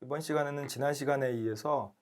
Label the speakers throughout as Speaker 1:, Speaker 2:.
Speaker 1: 이번 시간에는 지난 시간에 이어서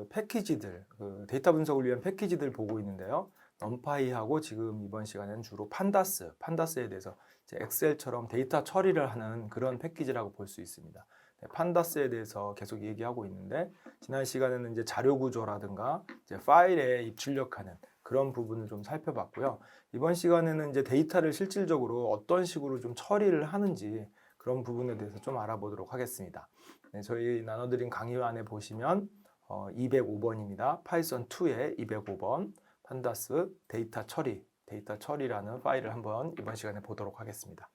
Speaker 1: 패키지들, 데이터 분석을 위한 패키지들 보고 있는데요. 넘파이하고 지금 이번 시간에는 주로 판다스에 대해서 이제 엑셀처럼 데이터 처리를 하는 그런 패키지라고 볼 수 있습니다. 네, 판다스에 대해서 계속 얘기하고 있는데 지난 시간에는 이제 자료 구조라든가 이제 파일에 입출력하는 그런 부분을 좀 살펴봤고요. 이번 시간에는 이제 데이터를 실질적으로 어떤 식으로 좀 처리를 하는지 그런 부분에 대해서 좀 알아보도록 하겠습니다. 네, 저희 나눠드린 강의 안에 보시면 205번입니다. 파이썬 2의 205번 판다스 데이터 처리라는 파일을 한번 이번 시간에 보도록 하겠습니다.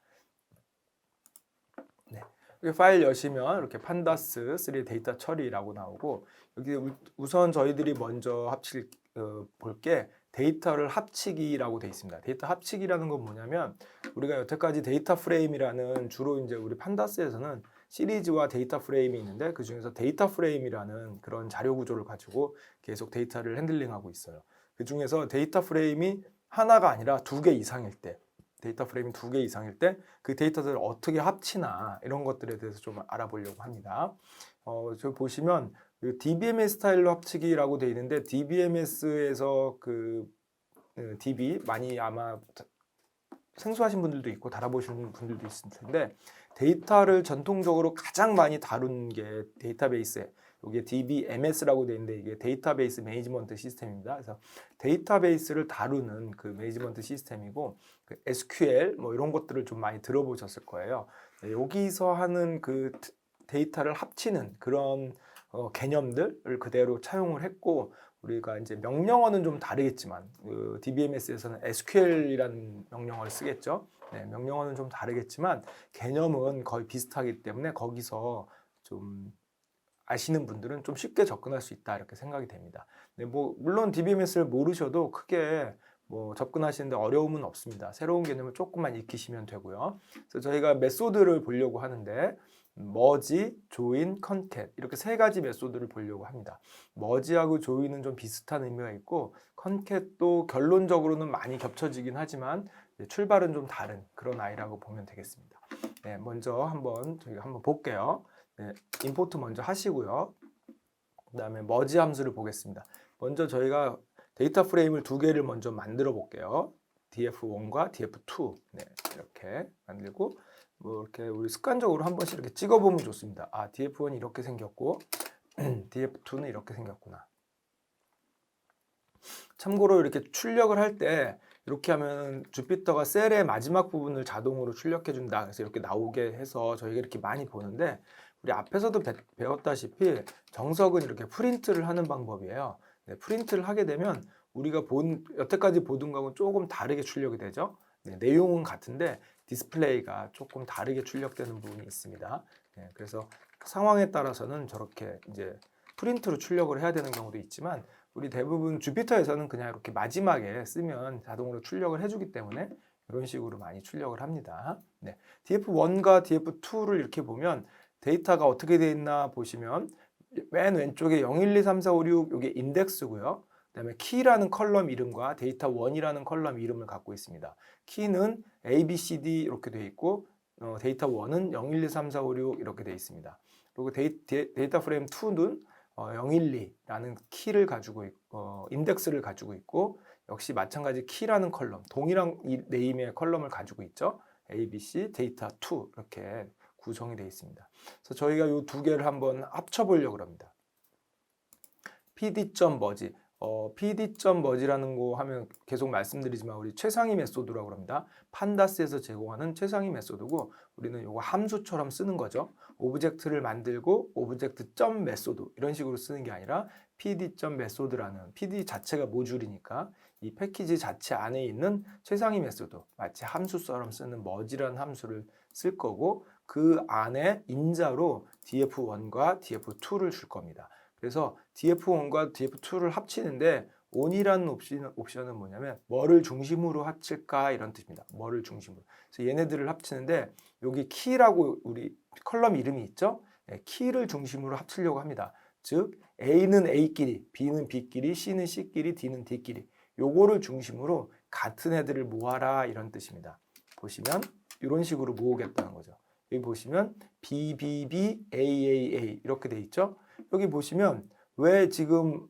Speaker 1: 네, 여기 파일 여시면 이렇게 판다스 3 데이터 처리라고 나오고 여기 우선 저희들이 먼저 볼 게 데이터를 합치기라고 되어 있습니다. 데이터 합치기라는 건 뭐냐면 우리가 여태까지 데이터 프레임이라는 주로 이제 우리 판다스에서는 시리즈와 데이터 프레임이 있는데 그 중에서 데이터 프레임이라는 그런 자료 구조를 가지고 계속 데이터를 핸들링하고 있어요. 그 중에서 데이터 프레임이 하나가 아니라 2개 이상일 때, 데이터 프레임이 2개 이상일 때 그 데이터들을 어떻게 합치나 이런 것들에 대해서 좀 알아보려고 합니다. 저 보시면 DBMS 스타일로 합치기라고 되어 있는데 DBMS에서 DB 많이 아마 생소하신 분들도 있고 달아보시는 분들도 있을 텐데 데이터를 전통적으로 가장 많이 다룬 게 데이터베이스에 이게 DBMS라고 되어 있는데 이게 데이터베이스 매니지먼트 시스템입니다. 그래서 데이터베이스를 다루는 그 매니지먼트 시스템이고 그 SQL 뭐 이런 것들을 좀 많이 들어보셨을 거예요. 네, 여기서 하는 그 데이터를 합치는 그런 개념들을 그대로 차용을 했고 우리가 이제 명령어는 좀 다르겠지만 DBMS에서는 SQL이라는 명령어를 쓰겠죠. 네, 명령어는 좀 다르겠지만 개념은 거의 비슷하기 때문에 거기서 좀 아시는 분들은 좀 쉽게 접근할 수 있다 이렇게 생각이 됩니다. 네, 뭐 물론 DBMS를 모르셔도 크게 뭐 접근하시는데 어려움은 없습니다. 새로운 개념을 조금만 익히시면 되고요. 그래서 저희가 메소드를 보려고 하는데 머지, 조인, 컨캣 이렇게 세 가지 메소드를 보려고 합니다. 머지하고 조인은 좀 비슷한 의미가 있고 컨캣도 결론적으로는 많이 겹쳐지긴 하지만 출발은 좀 다른 그런 아이라고 보면 되겠습니다. 네, 먼저 저희가 한번 볼게요. 네, 임포트 먼저 하시고요. 그 다음에 머지 함수를 보겠습니다. 먼저 저희가 데이터 프레임을 2개를 먼저 만들어 볼게요. df1과 df2 네, 이렇게 만들고 뭐 이렇게 우리 습관적으로 한 번씩 이렇게 찍어보면 좋습니다. 아, df1이 이렇게 생겼고 df2는 이렇게 생겼구나. 참고로 이렇게 출력을 할 때 이렇게 하면 주피터가 셀의 마지막 부분을 자동으로 출력해 준다. 그래서 이렇게 나오게 해서 저희가 이렇게 많이 보는데 우리 앞에서도 배웠다시피 정석은 이렇게 프린트를 하는 방법이에요. 네, 프린트를 하게 되면 우리가 여태까지 보던 거하고 조금 다르게 출력이 되죠. 네, 내용은 같은데 디스플레이가 조금 다르게 출력되는 부분이 있습니다. 네, 그래서 상황에 따라서는 저렇게 이제 프린트로 출력을 해야 되는 경우도 있지만 우리 대부분 주피터에서는 그냥 이렇게 마지막에 쓰면 자동으로 출력을 해주기 때문에 이런 식으로 많이 출력을 합니다. 네, df1과 df2를 이렇게 보면 데이터가 어떻게 되어 있나 보시면 맨 왼쪽에 0, 1, 2, 3, 4, 5, 6 이게 인덱스고요. 그다음에 키라는 컬럼 이름과 데이터 1이라는 컬럼 이름을 갖고 있습니다. 키는 A, B, C, D 이렇게 되어 있고 데이터 1은 0, 1, 2, 3, 4, 5, 6 이렇게 되어 있습니다. 그리고 데이터 프레임 2는 012라는 키를 가지고 인덱스를 가지고 있고 역시 마찬가지 키라는 컬럼, 동일한 네임의 컬럼을 가지고 있죠. A, B, C, 데이터 2 이렇게 구성이 되어 있습니다. 그래서 저희가 이 2개를 한번 합쳐보려고 합니다. pd.merge pd.merge라는 거 하면 계속 말씀드리지만 우리 최상위 메소드라고 합니다. 판다스에서 제공하는 최상위 메소드고 우리는 이거 함수처럼 쓰는 거죠. 오브젝트를 만들고 오브젝트.메소드 이런 식으로 쓰는 게 아니라 pd.메소드라는 pd 자체가 모듈이니까 이 패키지 자체 안에 있는 최상위 메소드 마치 함수처럼 쓰는 merge라는 함수를 쓸 거고 그 안에 인자로 df1과 df2를 줄 겁니다. 그래서 df1과 df2를 합치는데 on이라는 옵션은 뭐냐면 뭐를 중심으로 합칠까 이런 뜻입니다. 뭐를 중심으로. 그래서 얘네들을 합치는데 여기 키라고 우리 컬럼 이름이 있죠. 네, 키를 중심으로 합치려고 합니다. 즉 A는 A끼리, B는 B끼리, C는 C끼리, D는 D끼리 요거를 중심으로 같은 애들을 모아라 이런 뜻입니다. 보시면 이런 식으로 모으겠다는 거죠. 여기 보시면 BBBAAA 이렇게 돼 있죠. 여기 보시면 왜 지금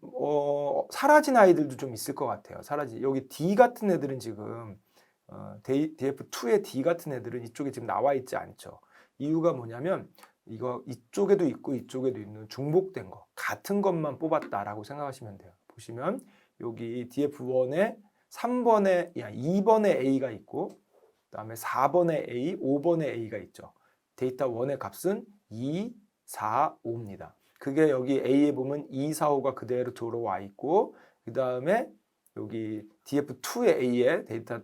Speaker 1: 사라진 아이들도 좀 있을 것 같아요. 여기 D 같은 애들은 지금 DF2의 D 같은 애들은 이쪽에 지금 나와 있지 않죠. 이유가 뭐냐면 이쪽에도 있고 이쪽에도 있는 중복된 거 같은 것만 뽑았다라고 생각하시면 돼요. 보시면 여기 DF1에 3번에 2번에 A가 있고 그다음에 4번에 A, 5번에 A가 있죠. 데이터 1의 값은 2, 4, 5입니다. 그게 여기 A에 보면 2, 4, 5가 그대로 들어와 있고 그 다음에 여기 DF2의 A에 데이터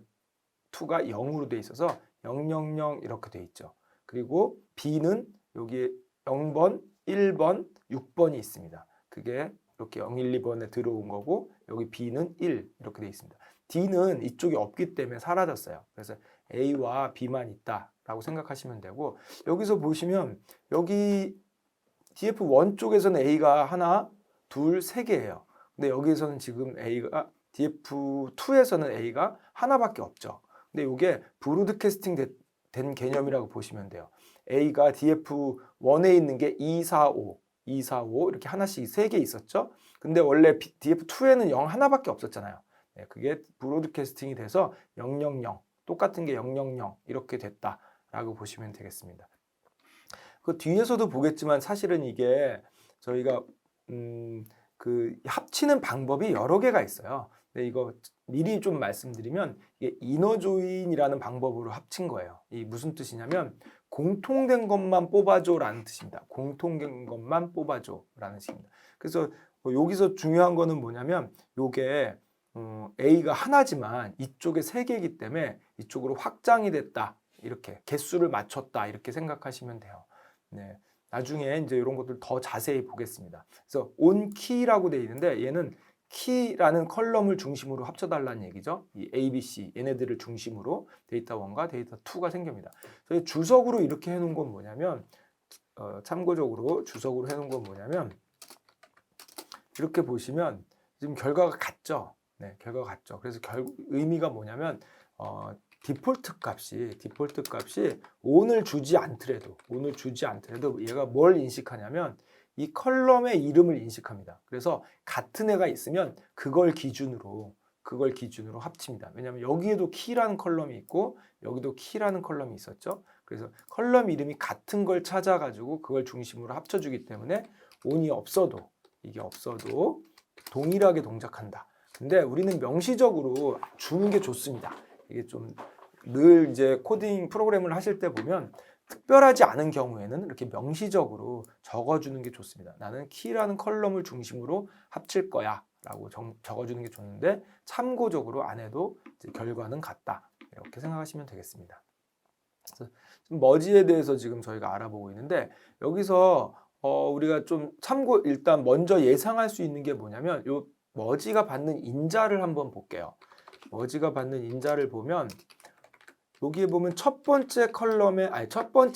Speaker 1: 2가 0으로 돼 있어서 000 이렇게 돼 있죠. 그리고 B는 여기 0번, 1번, 6번이 있습니다. 그게 이렇게 0, 1, 2번에 들어온 거고 여기 B는 1 이렇게 돼 있습니다. D는 이쪽이 없기 때문에 사라졌어요. 그래서 A와 B만 있다라고 생각하시면 되고 여기서 보시면 여기 DF1 쪽에서는 A가 하나, 둘, 세 개예요. 근데 여기서는 지금 DF2에서는 A가 하나밖에 없죠. 근데 이게 브로드캐스팅 된 개념이라고 보시면 돼요. A가 DF1에 있는 게 2, 4, 5, 2, 4, 5 이렇게 하나씩 세 개 있었죠. 근데 원래 DF2에는 0 하나밖에 없었잖아요. 네, 그게 브로드캐스팅이 돼서 000 똑같은 게 000 이렇게 됐다라고 보시면 되겠습니다. 그 뒤에서도 보겠지만 사실은 이게 저희가 그 합치는 방법이 여러 개가 있어요. 근데 이거 미리 좀 말씀드리면 이게 이너 조인이라는 방법으로 합친 거예요. 이 무슨 뜻이냐면 공통된 것만 뽑아줘라는 뜻입니다. 공통된 것만 뽑아줘라는 뜻입니다. 그래서 여기서 중요한 거는 뭐냐면 요게 A가 하나지만 이쪽에 세 개이기 때문에 이쪽으로 확장이 됐다. 이렇게 개수를 맞췄다. 이렇게 생각하시면 돼요. 네. 나중에 이제 이런 것들 더 자세히 보겠습니다. 그래서 on key라고 되어 있는데 얘는 key라는 컬럼을 중심으로 합쳐달라는 얘기죠. 이 A, B, C 얘네들을 중심으로 데이터 1과 데이터 2가 생깁니다. 저희 주석으로 이렇게 해놓은 건 뭐냐면 참고적으로 주석으로 해놓은 건 뭐냐면 이렇게 보시면 지금 결과가 같죠. 네, 결과가 같죠. 그래서 의미가 뭐냐면 디폴트 값이 on을 주지 않더라도 얘가 뭘 인식하냐면 이 컬럼의 이름을 인식합니다. 그래서 같은 애가 있으면 그걸 기준으로 합칩니다. 왜냐하면 여기에도 key라는 컬럼이 있고 여기도 key라는 컬럼이 있었죠. 그래서 컬럼 이름이 같은 걸 찾아가지고 그걸 중심으로 합쳐주기 때문에 on이 없어도 이게 없어도 동일하게 동작한다. 근데 우리는 명시적으로 주는 게 좋습니다. 이게 좀 늘 이제 코딩 프로그램을 하실 때 보면 특별하지 않은 경우에는 이렇게 명시적으로 적어주는 게 좋습니다. 나는 key라는 컬럼을 중심으로 합칠 거야 라고 적어주는 게 좋은데 참고적으로 안 해도 이제 결과는 같다. 이렇게 생각하시면 되겠습니다. 그래서 머지에 대해서 지금 저희가 알아보고 있는데 여기서 우리가 좀 일단 먼저 예상할 수 있는 게 뭐냐면 요 머지가 받는 인자를 한번 볼게요. 머지가 받는 인자를 보면 여기에 보면 첫 번째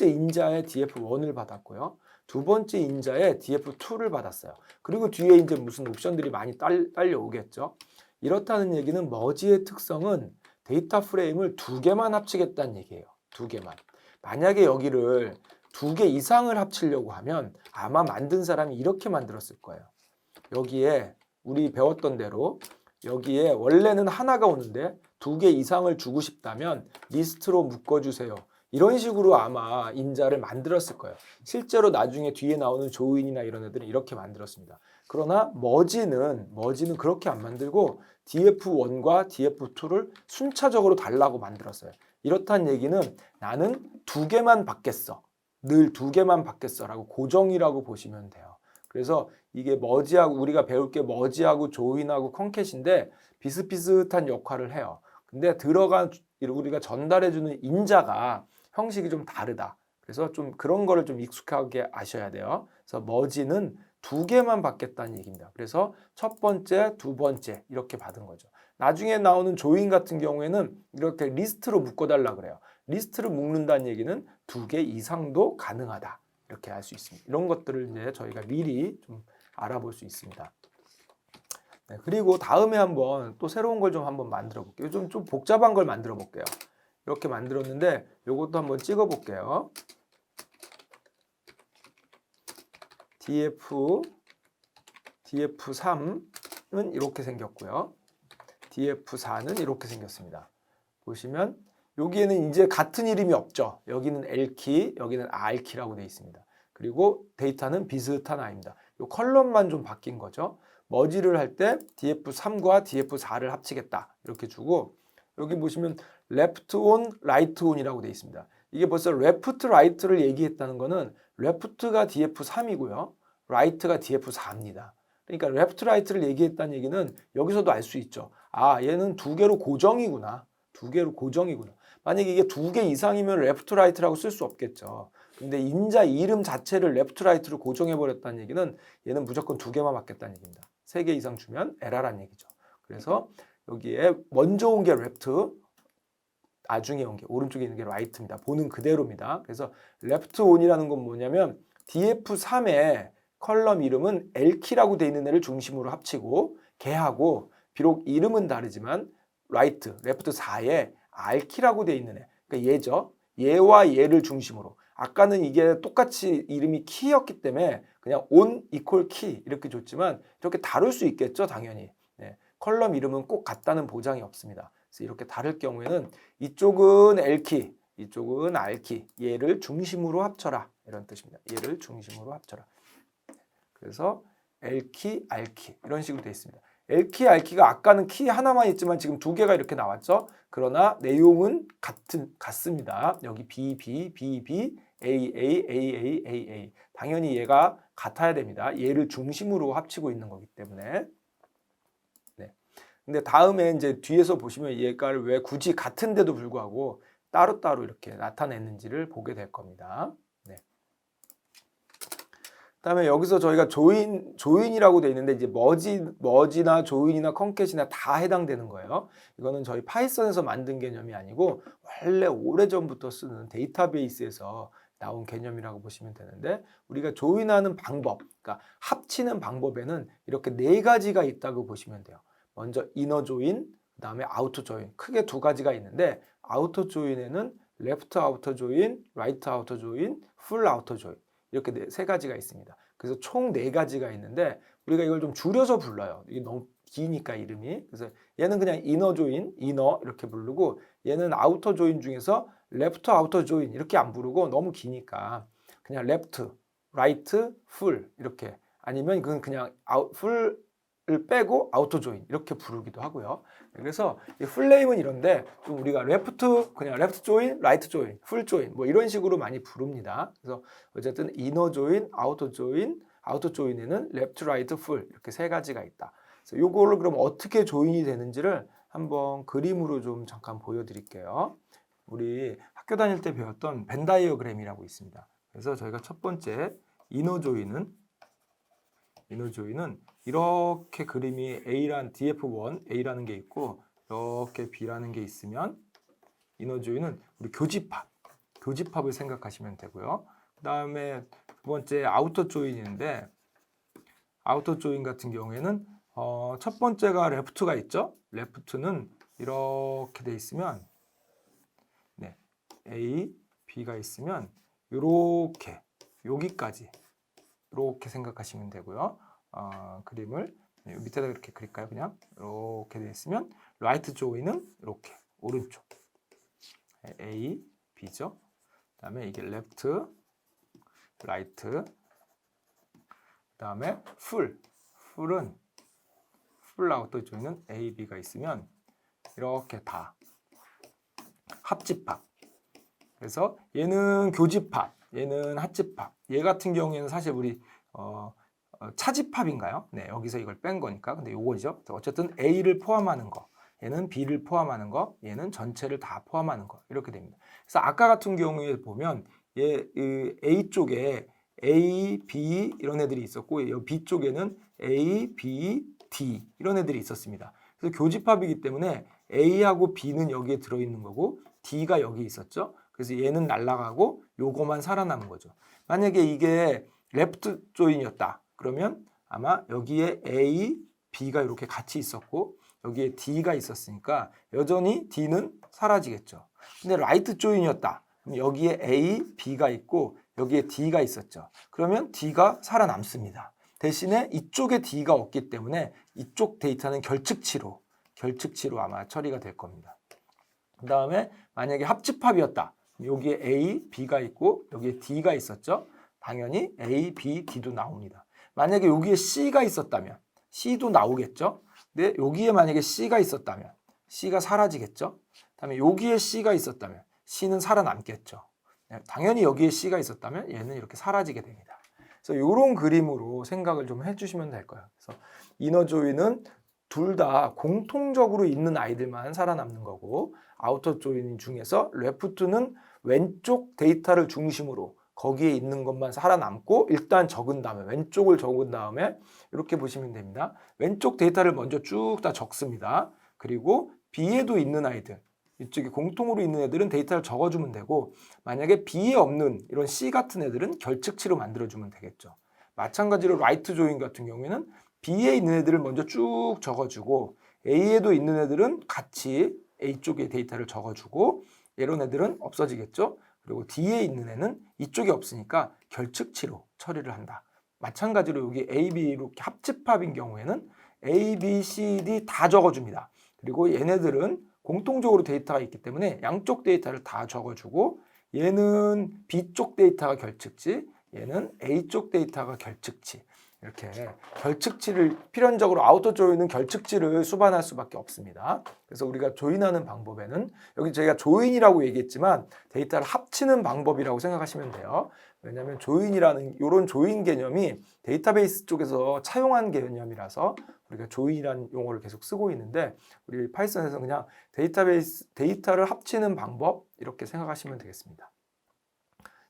Speaker 1: 인자에 DF1을 받았고요. 두 번째 인자에 DF2를 받았어요. 그리고 뒤에 이제 무슨 옵션들이 많이 딸려오겠죠. 이렇다는 얘기는 머지의 특성은 데이터 프레임을 2개만 합치겠다는 얘기예요. 2개만. 만약에 여기를 2개 이상을 합치려고 하면 아마 만든 사람이 이렇게 만들었을 거예요. 여기에 우리 배웠던 대로 여기에 원래는 하나가 오는데 2개 이상을 주고 싶다면 리스트로 묶어주세요. 이런 식으로 아마 인자를 만들었을 거예요. 실제로 나중에 뒤에 나오는 조인이나 이런 애들은 이렇게 만들었습니다. 그러나 머지는 그렇게 안 만들고 DF1과 DF2를 순차적으로 달라고 만들었어요. 이렇다는 얘기는 나는 2개만 받겠어. 늘 2개만 받겠어 라고 고정이라고 보시면 돼요. 그래서 이게 우리가 배울 게 머지하고 조인하고 컨캣인데 비슷비슷한 역할을 해요. 근데 우리가 전달해주는 인자가 형식이 좀 다르다. 그래서 좀 그런 거를 좀 익숙하게 아셔야 돼요. 그래서 머지는 2개만 받겠다는 얘기입니다. 그래서 첫 번째, 두 번째 이렇게 받은 거죠. 나중에 나오는 조인 같은 경우에는 이렇게 리스트로 묶어달라 그래요. 리스트를 묶는다는 얘기는 2개 이상도 가능하다. 이렇게 알 수 있습니다. 이런 것들을 이제 저희가 미리 좀 알아볼 수 있습니다. 네, 그리고 다음에 한번 또 새로운 걸 좀 한번 만들어 볼게요. 좀 복잡한 걸 만들어 볼게요. 이렇게 만들었는데 이것도 한번 찍어 볼게요. DF3은 이렇게 생겼고요. DF4는 이렇게 생겼습니다. 보시면 여기에는 이제 같은 이름이 없죠. 여기는 L키, 여기는 R키라고 되어 있습니다. 그리고 데이터는 비슷한 I입니다. 이 컬럼만 좀 바뀐 거죠. 머지를 할 때 DF3과 DF4를 합치겠다 이렇게 주고, 여기 보시면 left on, right on이라고 되어 있습니다. 이게 벌써 left, right를 얘기했다는 거는 left가 DF3이고요. right가 DF4입니다. 그러니까 left, right를 얘기했다는 얘기는 여기서도 알 수 있죠. 아, 얘는 두 개로 고정이구나. 두 개로 고정이구나. 만약에 이게 두 개 이상이면 left, right라고 쓸 수 없겠죠. 근데 인자 이름 자체를 left, right로 고정해버렸다는 얘기는 얘는 무조건 두 개만 맞겠다는 얘기입니다. 세 개 이상 주면 에라라는 얘기죠. 그래서 여기에 먼저 온 게 left, 나중에 온 게 오른쪽에 있는 게 right입니다. 보는 그대로입니다. 그래서 left on이라는 건 뭐냐면 DF3의 컬럼 이름은 L키라고 되어 있는 애를 중심으로 합치고, 걔하고 비록 이름은 다르지만 right, left 4에 R키라고 되어 있는 애, 그러니까 얘죠. 얘와 얘를 중심으로. 아까는 이게 똑같이 이름이 키였기 때문에 그냥 on equal key 이렇게 줬지만 이렇게 다를 수 있겠죠, 당연히. 네. 컬럼 이름은 꼭 같다는 보장이 없습니다. 그래서 이렇게 다를 경우에는 이쪽은 L키, 이쪽은 R키, 얘를 중심으로 합쳐라 이런 뜻입니다. 얘를 중심으로 합쳐라. 그래서 L키, R키 이런 식으로 되어 있습니다. L키, R키가 아까는 키 하나만 있지만 지금 두 개가 이렇게 나왔죠. 그러나 내용은 같습니다. 여기 B, B, B, B, A, A, A, A, A, A. 당연히 얘가 같아야 됩니다. 얘를 중심으로 합치고 있는 거기 때문에. 네. 근데 다음에 이제 뒤에서 보시면 얘가 왜 굳이 같은데도 불구하고 따로따로 이렇게 나타냈는지를 보게 될 겁니다. 네. 그다음에 여기서 저희가 조인이라고 되어 있는데 이제 머지나 조인이나 컨캣이나 다 해당되는 거예요. 이거는 저희 파이썬에서 만든 개념이 아니고 원래 오래전부터 쓰는 데이터베이스에서 나온 개념이라고 보시면 되는데, 우리가 조인하는 방법, 그러니까 합치는 방법에는 이렇게 네 가지가 있다고 보시면 돼요. 먼저 이너 조인, 그다음에 아우터 조인, 크게 두 가지가 있는데, 아우터 조인에는 레프트 아우터 조인, 라이트 아우터 조인, 풀 아우터 조인, 이렇게 세 가지가 있습니다. 그래서 총 네 가지가 있는데 우리가 이걸 좀 줄여서 불러요. 이게 너무 기니까 이름이. 그래서 얘는 그냥 이너 조인, 이너 이렇게 부르고, 얘는 아우터 조인 중에서 레프트 아우터 조인 이렇게 안 부르고 너무 기니까 그냥 레프트, 라이트, 풀 이렇게, 아니면 그건 그냥 풀을 빼고 아우터 조인 이렇게 부르기도 하고요. 그래서 이 풀네임은 이런데 좀 우리가 레프트, 그냥 레프트 조인, 라이트 조인, 풀 조인 뭐 이런 식으로 많이 부릅니다. 그래서 어쨌든 이너 조인, 아우터 조인, 아우터 조인에는 레프트, 라이트, 풀 이렇게 세 가지가 있다. 그래서 요거를 그럼 어떻게 조인이 되는지를 한번 그림으로 좀 잠깐 보여드릴게요. 우리 학교 다닐 때 배웠던 벤 다이어그램이라고 있습니다. 그래서 저희가 첫 번째 이너 조인은 이렇게 그림이 A란 DF1, A라는 게 있고 이렇게 B라는 게 있으면 이너 조인은 우리 교집합을 생각하시면 되고요. 그 다음에 두 번째 아우터 조인인데, 아우터 조인 같은 경우에는 첫 번째가 레프트가 있죠. 레프트는 이렇게 돼 있으면, 네, A, B가 있으면 이렇게 여기까지 이렇게 생각하시면 되고요. 그림을 밑에다 이렇게 그릴까요? 그냥 이렇게 돼 있으면 라이트 조인은 이렇게 오른쪽 A, B죠. 그다음에 이게 레프트, 라이트, 그다음에 풀은 풀 아우터 조인은 A, B가 있으면 이렇게 다 합집합. 그래서 얘는 교집합, 얘는 합집합. 얘 같은 경우에는 사실 우리 차집합인가요? 네, 여기서 이걸 뺀 거니까. 근데 요거죠. 어쨌든 A를 포함하는 거, 얘는 B를 포함하는 거, 얘는 전체를 다 포함하는 거 이렇게 됩니다. 그래서 아까 같은 경우에 보면 A 쪽에 A, B 이런 애들이 있었고, B 쪽에는 A, B, D 이런 애들이 있었습니다. 그래서 교집합이기 때문에 A하고 B는 여기에 들어있는 거고 D가 여기 있었죠. 그래서 얘는 날아가고 요거만 살아남은 거죠. 만약에 이게 레프트 조인이었다 그러면 아마 여기에 A, B가 이렇게 같이 있었고 여기에 D가 있었으니까 여전히 D는 사라지겠죠. 근데 라이트 조인이었다 그럼 여기에 A, B가 있고 여기에 D가 있었죠. 그러면 D가 살아남습니다. 대신에 이쪽에 D가 없기 때문에 이쪽 데이터는 결측치로 아마 처리가 될 겁니다. 그 다음에 만약에 합집합이었다. 여기에 A, B가 있고 여기에 D가 있었죠. 당연히 A, B, D도 나옵니다. 만약에 여기에 C가 있었다면 C도 나오겠죠. 근데 여기에 만약에 C가 있었다면 C가 사라지겠죠. 그다음에 여기에 C가 있었다면 C는 살아남겠죠. 당연히 여기에 C가 있었다면 얘는 이렇게 사라지게 됩니다. 그래서 이런 그림으로 생각을 좀 해주시면 될 거예요. 그래서 이너 조인은 둘 다 공통적으로 있는 아이들만 살아남는 거고, 아우터 조인 중에서 레프트는 왼쪽 데이터를 중심으로 거기에 있는 것만 살아남고 일단 적은 다음에 왼쪽을 적은 다음에 이렇게 보시면 됩니다. 왼쪽 데이터를 먼저 쭉 다 적습니다. 그리고 B에도 있는 아이들, 이쪽에 공통으로 있는 애들은 데이터를 적어주면 되고, 만약에 B에 없는 이런 C 같은 애들은 결측치로 만들어주면 되겠죠. 마찬가지로 라이트 조인 같은 경우에는 B에 있는 애들을 먼저 쭉 적어주고 A에도 있는 애들은 같이 A 쪽에 데이터를 적어주고 이런 애들은 없어지겠죠. 그리고 D에 있는 애는 이쪽에 없으니까 결측치로 처리를 한다. 마찬가지로 여기 A, B 이렇게 합집합인 경우에는 A, B, C, D 다 적어줍니다. 그리고 얘네들은 공통적으로 데이터가 있기 때문에 양쪽 데이터를 다 적어주고, 얘는 B쪽 데이터가 결측치, 얘는 A쪽 데이터가 결측치, 이렇게 결측치를 필연적으로 아우터 조인은 결측치를 수반할 수밖에 없습니다. 그래서 우리가 조인하는 방법에는 여기 저희가 조인이라고 얘기했지만 데이터를 합치는 방법이라고 생각하시면 돼요. 왜냐하면 조인이라는 이런 조인 개념이 데이터베이스 쪽에서 차용한 개념이라서 우리가 조인이라는 용어를 계속 쓰고 있는데, 우리 파이썬에서 그냥 데이터를 합치는 방법 이렇게 생각하시면 되겠습니다.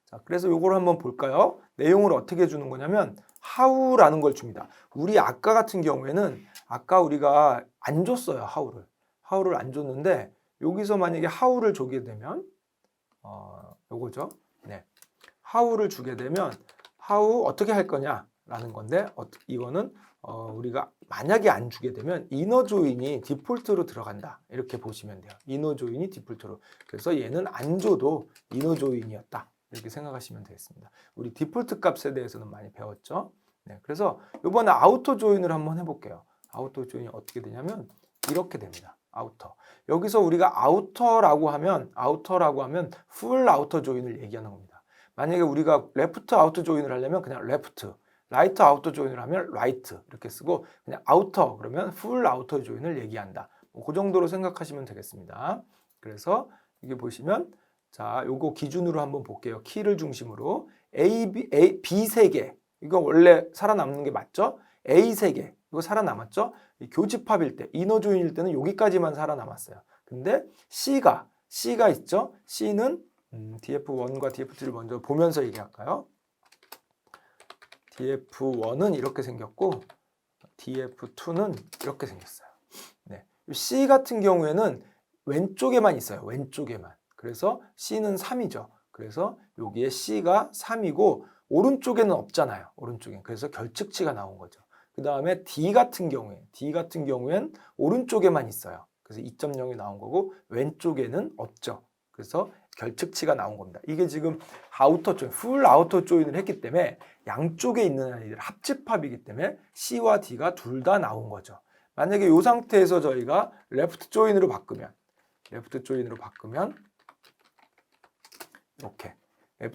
Speaker 1: 자, 그래서 요걸 한번 볼까요? 내용을 어떻게 주는 거냐면 how라는 걸 줍니다. 우리 아까 같은 경우에는 아까 우리가 안 줬어요. how를 안 줬는데 여기서 만약에 how를 주게 되면 요거죠. 네, how를 주게 되면 how 어떻게 할 거냐라는 건데, 이거는 우리가 만약에 안 주게 되면 이너 조인이 디폴트로 들어간다 이렇게 보시면 돼요. 이너 조인이 디폴트로. 그래서 얘는 안 줘도 이너 조인이었다 이렇게 생각하시면 되겠습니다. 우리 디폴트 값에 대해서는 많이 배웠죠. 네, 그래서 이번에 아우터 조인을 한번 해볼게요. 아우터 조인이 어떻게 되냐면 이렇게 됩니다. 아우터. 여기서 우리가 아우터라고 하면 풀 아우터 조인을 얘기하는 겁니다. 만약에 우리가 레프트 아우터 조인을 하려면 그냥 레프트, 라이트 아우터 조인을 하면 라이트 이렇게 쓰고, 그냥 아우터 그러면 풀 아우터 조인을 얘기한다. 그 정도로 생각하시면 되겠습니다. 그래서 이게 보시면 자, 요거 기준으로 한번 볼게요. 키를 중심으로 B 3개 이거 원래 살아남는 게 맞죠? A 3개 이거 살아남았죠? 교집합일 때, 이너 조인일 때는 여기까지만 살아남았어요. 근데 C가 있죠? C는 df1과 df2를 먼저 보면서 얘기할까요? df1은 이렇게 생겼고 df2는 이렇게 생겼어요. 네. C 같은 경우에는 왼쪽에만 있어요. 왼쪽에만. 그래서 C는 3이죠. 그래서 여기에 C가 3이고 오른쪽에는 없잖아요. 오른쪽엔. 그래서 결측치가 나온 거죠. 그 다음에 D 같은 경우엔 오른쪽에만 있어요. 그래서 2.0이 나온 거고 왼쪽에는 없죠. 그래서 결측치가 나온 겁니다. 이게 지금 아우터 조인, 풀 아우터 조인을 했기 때문에 양쪽에 있는 아이들 합집합이기 때문에 C와 D가 둘 다 나온 거죠. 만약에 이 상태에서 저희가 레프트 조인으로 바꾸면 이렇게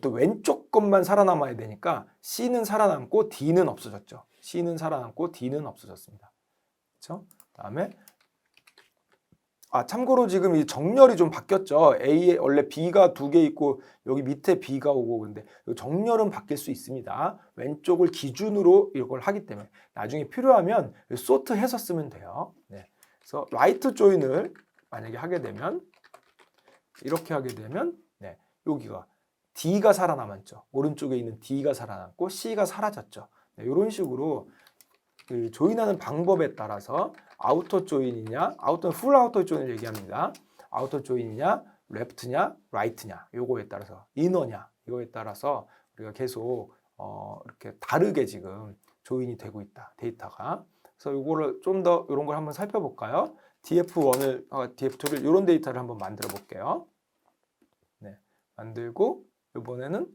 Speaker 1: 또 왼쪽 것만 살아남아야 되니까 C는 살아남고 D는 없어졌죠. C는 살아남고 D는 없어졌습니다. 그렇죠? 그다음에 참고로 지금 이 정렬이 좀 바뀌었죠. A에 원래 B가 2개 있고 여기 밑에 B가 오고, 근데 정렬은 바뀔 수 있습니다. 왼쪽을 기준으로 이걸 하기 때문에 나중에 필요하면 소트해서 쓰면 돼요. 네. 그래서 라이트 조인을 만약에 하게 되면 이렇게 하게 되면 네, 여기가 D가 살아남았죠. 오른쪽에 있는 D가 살아남고 C가 사라졌죠. 네, 이런 식으로 그 조인하는 방법에 따라서 아우터 조인이냐, 풀 아우터 조인을 얘기합니다. 아우터 조인이냐, 레프트냐, 라이트냐, 요거에 따라서 이너냐, 이거에 따라서 우리가 계속 이렇게 다르게 지금 조인이 되고 있다, 데이터가. 그래서 요거를 좀 더 이런 걸 한번 살펴볼까요? df1을, df2를 이런 데이터를 한번 만들어 볼게요. 네, 만들고 이번에는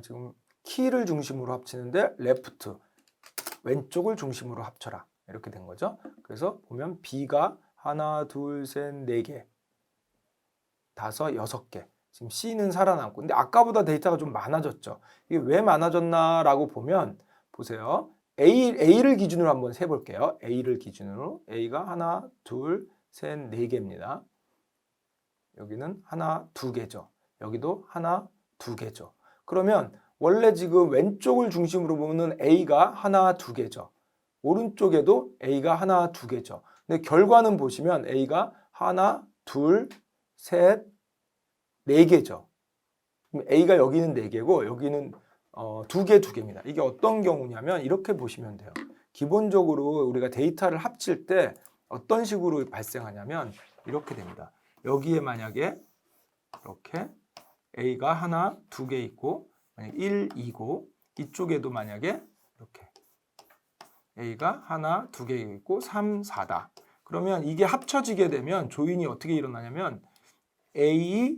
Speaker 1: 지금 키를 중심으로 합치는데 레프트 왼쪽을 중심으로 합쳐라 이렇게 된 거죠. 그래서 보면 B가 하나, 둘, 셋, 네 개, 다섯, 여섯 개. 지금 C는 살아남고. 근데 아까보다 데이터가 좀 많아졌죠. 이게 왜 많아졌나라고 보면 보세요. A를 기준으로 한번 세볼게요. A를 기준으로 A가 하나, 둘, 셋, 네 개입니다. 여기는 하나, 두 개죠. 여기도 하나, 두 개죠. 그러면 원래 지금 왼쪽을 중심으로 보면 A가 하나, 두 개죠. 오른쪽에도 A가 하나, 두 개죠. 근데 결과는 보시면 A가 하나, 둘, 셋, 네 개죠. 그럼 A가 여기는 네 개고 여기는 두 개입니다. 이게 어떤 경우냐면 이렇게 보시면 돼요. 기본적으로 우리가 데이터를 합칠 때 어떤 식으로 발생하냐면 이렇게 됩니다. 여기에 만약에 이렇게 A가 하나, 두 개 있고 만약 1, 2고 이쪽에도 만약에 이렇게 A가 하나, 두 개 있고 3, 4다. 그러면 이게 합쳐지게 되면 조인이 어떻게 일어나냐면 A,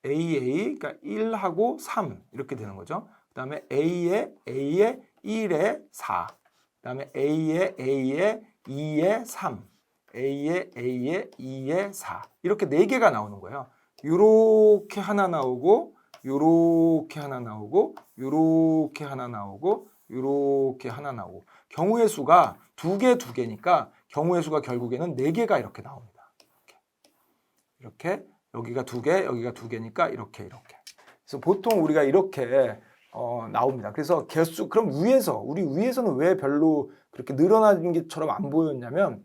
Speaker 1: 그러니까 1하고 3 이렇게 되는 거죠. 그 다음에 A에 1에 4, 그 다음에 A에 2에 3, A에 2에 4 이렇게 4개가 나오는 거예요. 요렇게 하나 나오고 요렇게 하나 나오고 요렇게 하나 나오고 요렇게 하나 나오고 경우의 수가 두 개니까 경우의 수가 결국에는 4개가 이렇게 나옵니다. 이렇게 여기가 두 개, 여기가 두 개니까 이렇게. 그래서 보통 우리가 이렇게 나옵니다. 그래서 개수 그럼 우리 위에서는 왜 별로 그렇게 늘어나는 것처럼 안 보였냐면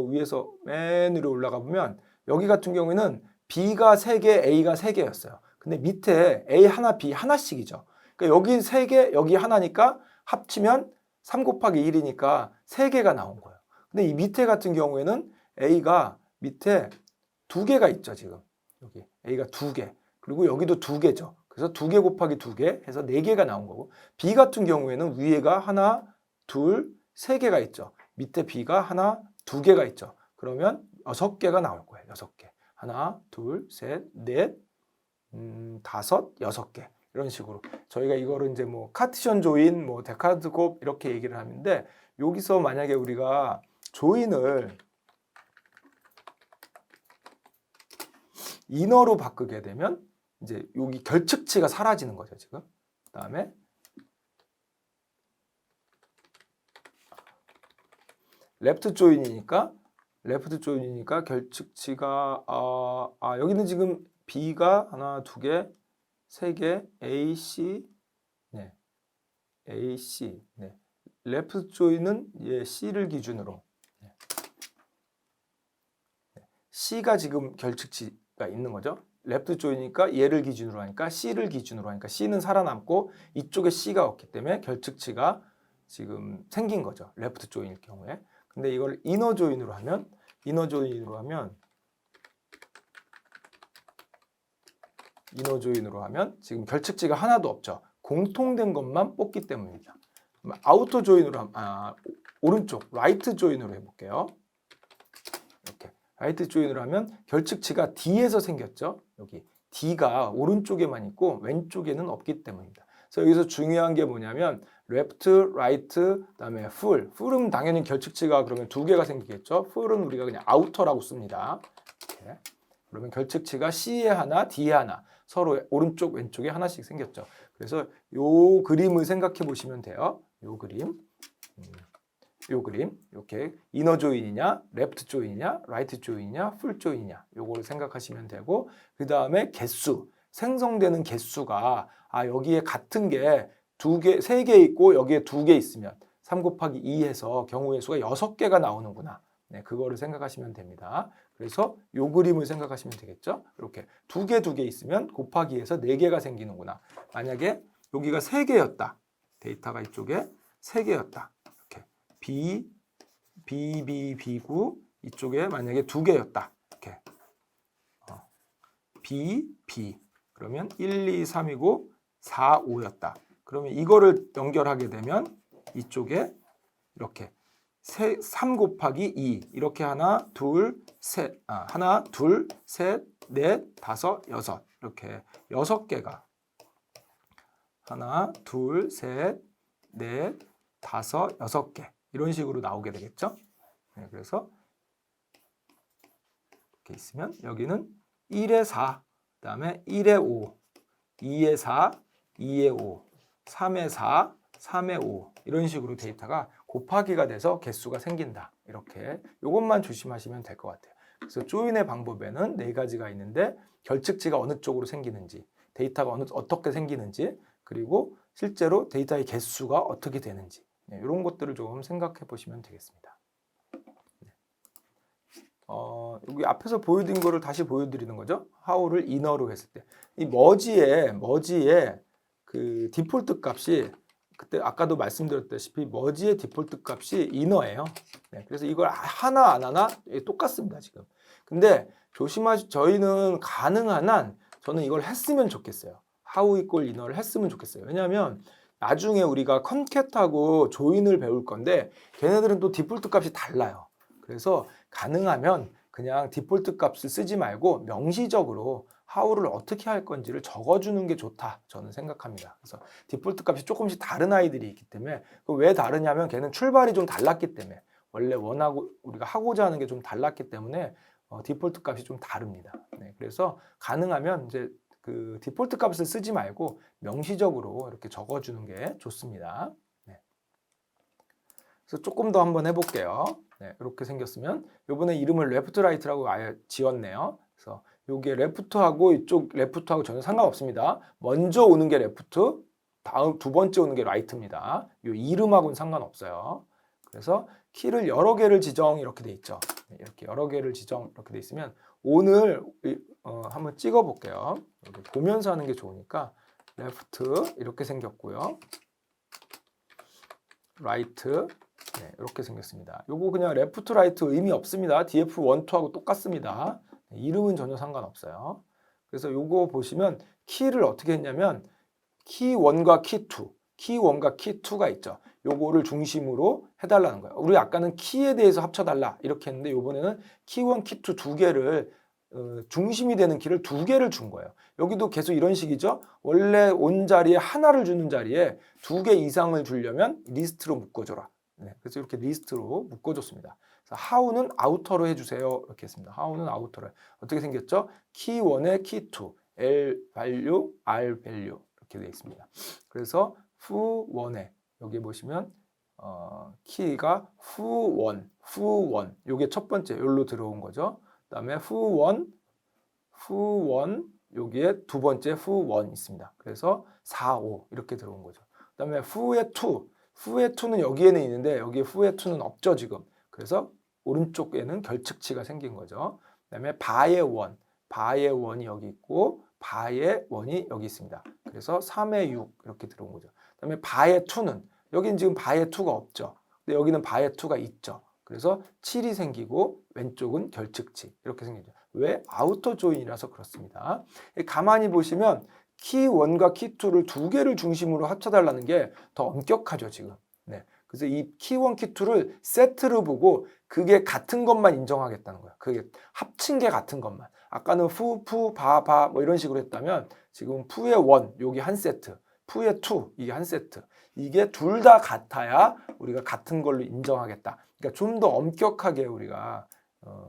Speaker 1: 위에서 맨 위로 올라가 보면 여기 같은 경우에는 B가 3개, A가 3개였어요. 근데 밑에 A 하나, B 하나씩이죠. 그러니까 여기 3개, 여기 하나니까 합치면 3 곱하기 1이니까 3개가 나온 거예요. 근데 이 밑에 같은 경우에는 A가 밑에 2개가 있죠, 지금. 여기 A가 2개. 그리고 여기도 2개죠. 그래서 2개 곱하기 2개 해서 4개가 나온 거고 B 같은 경우에는 위에가 하나, 둘, 3개가 있죠. 밑에 B가 하나, 2개가 있죠. 그러면 6개가 나올 거예요. 6개. 하나, 둘, 셋, 넷, 다섯, 6개. 이런 식으로. 저희가 이거를 이제 뭐 카티션 조인, 뭐 데카르트 곱 이렇게 얘기를 하는데 여기서 만약에 우리가 조인을 인어로 바꾸게 되면 이제 여기 결측치가 사라지는 거죠, 지금. 그다음에 레프트 조인이니까 결측치가 여기는 지금 B가 하나, 두 개, 세 개, A, C, 네, A, C, 네. 레프트 조인은 C를 기준으로 C가 지금 결측치가 있는 거죠. 레프트 조이니까 얘를 기준으로 하니까 C를 기준으로 하니까 C는 살아남고 이쪽에 C가 없기 때문에 결측치가 지금 생긴 거죠. 레프트 조인일 경우에. 근데 이걸 이너 조인으로 하면 지금 결측치가 하나도 없죠. 공통된 것만 뽑기 때문입니다. 아우터 조인으로 오른쪽 라이트 조인으로 해볼게요. 이렇게 라이트 조인으로 하면 결측치가 D에서 생겼죠. 여기 D가 오른쪽에만 있고 왼쪽에는 없기 때문입니다. 그래서 여기서 중요한 게 뭐냐면 레프트, 라이트, 그다음에 풀은 당연히 결측치가 그러면 2개가 생기겠죠. 풀은 우리가 그냥 아우터라고 씁니다. 이렇게. 그러면 결측치가 C에 하나, D에 하나 서로 오른쪽, 왼쪽에 하나씩 생겼죠. 그래서 요 그림을 생각해 보시면 돼요. 요 그림 이렇게 이너 조인이냐, 레프트 조인이냐, 라이트 조인이냐, 풀 조인이냐 요거를 생각하시면 되고 그 다음에 개수 생성되는 개수가 여기에 같은 게 3개 있고 여기에 2개 있으면 3 곱하기 2 해서 경우의 수가 6개가 나오는구나. 네, 그거를 생각하시면 됩니다. 그래서 요 그림을 생각하시면 되겠죠. 이렇게 2개 있으면 곱하기 해서 4개가 생기는구나. 만약에 여기가 3개였다. 데이터가 이쪽에 3개였다. 이렇게 B구 이쪽에 만약에 2개였다. 이렇게 B 그러면 1, 2, 3이고 4, 5였다. 그러면 이거를 연결하게 되면 이쪽에 이렇게 3 곱하기 2 이렇게 하나, 둘, 셋, 넷, 다섯, 여섯 이렇게 6개가 하나, 둘, 셋, 넷, 다섯, 6개 이런 식으로 나오게 되겠죠. 네, 그래서 이렇게 있으면 여기는 1에 4, 그 다음에 1에 5, 2에 4, 2에 5, 3에 4, 3에 5 이런 식으로 데이터가 곱하기가 돼서 개수가 생긴다. 이렇게 이것만 조심하시면 될 것 같아요. 그래서 조인의 방법에는 4가지가 있는데 결측치가 어느 쪽으로 생기는지, 데이터가 어떻게 생기는지, 그리고 실제로 데이터의 개수가 어떻게 되는지 이런 것들을 좀 생각해 보시면 되겠습니다. 여기 앞에서 보여드린 거를 다시 보여드리는 거죠. how를 inner로 했을 때 이 머지에 그 디폴트 값이 그때 아까도 말씀드렸다시피 머지의 디폴트 값이 inner예요. 네, 그래서 이걸 하나 안 하나 똑같습니다 지금. 근데 저희는 가능한 한 저는 이걸 했으면 좋겠어요. how equal inner를 했으면 좋겠어요. 왜냐하면 나중에 우리가 컨캣하고 조인을 배울 건데 걔네들은 또 디폴트 값이 달라요. 그래서 가능하면 그냥 디폴트 값을 쓰지 말고 명시적으로 how를 어떻게 할 건지를 적어주는 게 좋다 저는 생각합니다. 그래서 디폴트 값이 조금씩 다른 아이들이 있기 때문에 왜 다르냐면 걔는 출발이 좀 달랐기 때문에 원래 원하고 우리가 하고자 하는 게 좀 달랐기 때문에 디폴트 값이 좀 다릅니다. 네, 그래서 가능하면 이제 그 디폴트 값을 쓰지 말고 명시적으로 이렇게 적어주는 게 좋습니다. 네. 그래서 조금 더 한번 해볼게요. 네, 이렇게 생겼으면 이번에 이름을 레프트 라이트라고 아예 지었네요. 그래서 이게 레프트하고 이쪽 레프트하고 전혀 상관없습니다. 먼저 오는 게 레프트, 다음 두 번째 오는 게 라이트입니다. 이 이름하고는 상관없어요. 그래서 키를 여러 개를 지정 이렇게 돼 있죠. 이렇게 여러 개를 지정 이렇게 돼 있으면 오늘 한번 찍어 볼게요. 보면서 하는 게 좋으니까 레프트 이렇게 생겼고요. 라이트 네, 이렇게 생겼습니다. 요거 그냥 레프트 라이트 의미 없습니다. DF1, 2하고 똑같습니다. 네, 이름은 전혀 상관없어요. 그래서 요거 보시면 키를 어떻게 했냐면 키 1과 키 2, 키 1과 키 2가 있죠. 요거를 중심으로 해달라는 거예요. 우리 아까는 키에 대해서 합쳐달라 이렇게 했는데 요번에는 키 1, 키 2 두 개를 중심이 되는 키를 2개를 준 거예요. 여기도 계속 이런 식이죠. 원래 온 자리에 하나를 주는 자리에 2개 이상을 주려면 리스트로 묶어줘라. 네, 그래서 이렇게 리스트로 묶어줬습니다. 그래서 how는 아우터로 해주세요. 이렇게 했습니다. how는 아우터로. 어떻게 생겼죠? 키 1에 키 2, L value, R value 이렇게 되어 있습니다. 그래서 who 1에 여기 보시면 키가 who 1, 요게 첫 번째 여기로 들어온 거죠. 그 다음에 who 1, 여기에 두 번째 who 1 있습니다. 그래서 4, 5 이렇게 들어온 거죠. 그 다음에 who의 2는 여기에는 있는데 여기에 who의 2는 없죠 지금. 그래서 오른쪽에는 결측치가 생긴 거죠. 그 다음에 바의 1이 여기 있고 바의 1이 여기 있습니다. 그래서 3의 6 이렇게 들어온 거죠. 그 다음에 바의 2는 여기는 지금 바의 2가 없죠. 근데 여기는 바의 2가 있죠. 그래서 7이 생기고 왼쪽은 결측치 이렇게 생기죠. 왜? 아우터 조인이라서 그렇습니다. 가만히 보시면 키 1과 키 2를 2개를 중심으로 합쳐달라는 게 더 엄격하죠 지금. 네. 그래서 이 키 1, 키 2를 세트로 보고 그게 같은 것만 인정하겠다는 거예요. 그게 합친 게 같은 것만. 아까는 푸, 바 뭐 이런 식으로 했다면 지금 푸의 1 여기 한 세트, 푸의 2 이게 한 세트. 이게 둘 다 같아야 우리가 같은 걸로 인정하겠다. 그러니까 좀 더 엄격하게 우리가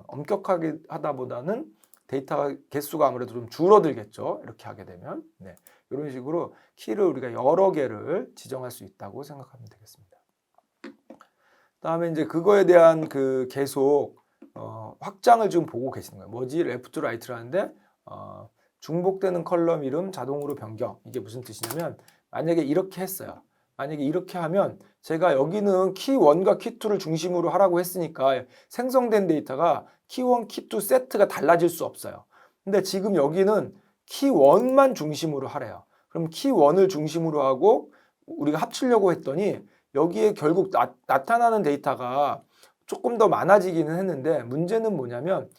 Speaker 1: 엄격하게 하다 보다는 데이터 개수가 아무래도 좀 줄어들겠죠. 이렇게 하게 되면. 네. 이런 식으로 키를 우리가 여러 개를 지정할 수 있다고 생각하면 되겠습니다. 다음에 이제 그거에 대한 그 계속 확장을 좀 보고 계시는 거예요. 뭐지? 레프트 라이트라는데 중복되는 컬럼 이름 자동으로 변경. 이게 무슨 뜻이냐면 만약에 이렇게 했어요. 만약에 이렇게 하면 제가 여기는 키 1과 키 2를 중심으로 하라고 했으니까 생성된 데이터가 키 1, 키 2 세트가 달라질 수 없어요. 근데 지금 여기는 키 1만 중심으로 하래요. 그럼 키 1을 중심으로 하고 우리가 합치려고 했더니 여기에 결국 나타나는 데이터가 조금 더 많아지기는 했는데 문제는 뭐냐면